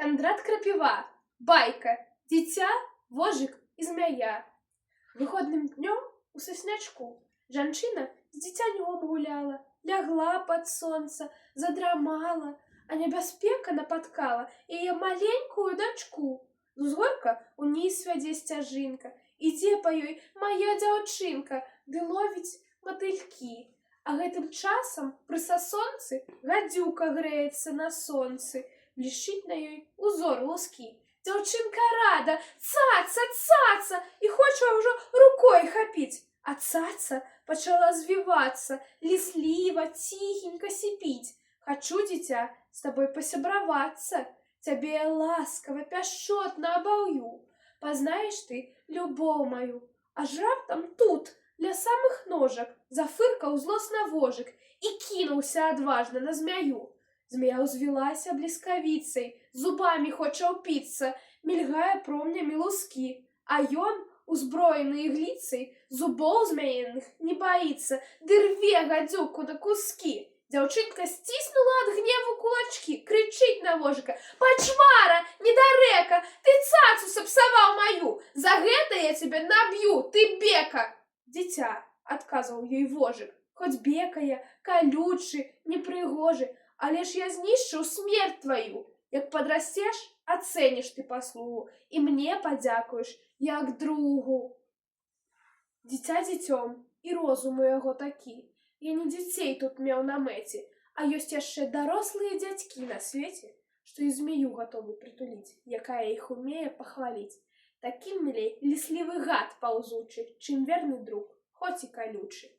Кандрат Крапива. Байка. Дитя, вожик и змея. Выходным днем у соснячку жанчына з дзіцянём гуляла, лягла под солнце, задрамала, а небяспека напаткала яе маленькую дачку. З узгорка уніз вядзе сцяжынка, ідзе па ёй мая дзяўчынка, ды ловіць матылькі. А гэтым часам пры сасонцы гадзюка грэецца на сонцы, блішчыць на ёй узор лускі. Дзяўчынка рада, цаца, цаца, і хоча ўжо рукой хапіць. А цаца пачала звівацца, лісліва, ціхенька сіпіць. Хачу, дзіця, з табой пасябравацца, цябе я ласкава, пяшчотна абаўю. Пазнаеш ты любоў маю, аж раптам тут, ля самых ножак, зафыркаў злосна вожык і кінуўся адважна на змяю. Змея ўзвілася бліскавіцай, зубамі хоча ўпіцца, мільгае промнямі лускі, а ён, узброены ігліцай, зубоў змяіных не баіцца, ды рве гадзюку на кускі. Дзяўчынка сціснула ад гневу кулачкі, крычыць на вожыка: «Пачвара, недарэка, ты цацу сапсаваў маю! За гэта я цябе наб'ю, ты бека!» «Дзіця», — адказваў ёй вожык, «хоць бекая, калючы, непрыгожы, але ж я знішчыў смерць тваю. Як падрасцеш, ацэніш ты паслугу і мне падзякуеш, як другу». Дзіця дзіцём, і розум у яго такі. Я не дзяцей тут меў на мэце, а ёсць яшчэ дарослыя дзядзькі на свеце, што і змею гатовы прытуліць, якая іх умее пахваліць. Такім мілей ліслівы гад паўзучы, чым верны друг, хоць і калючы.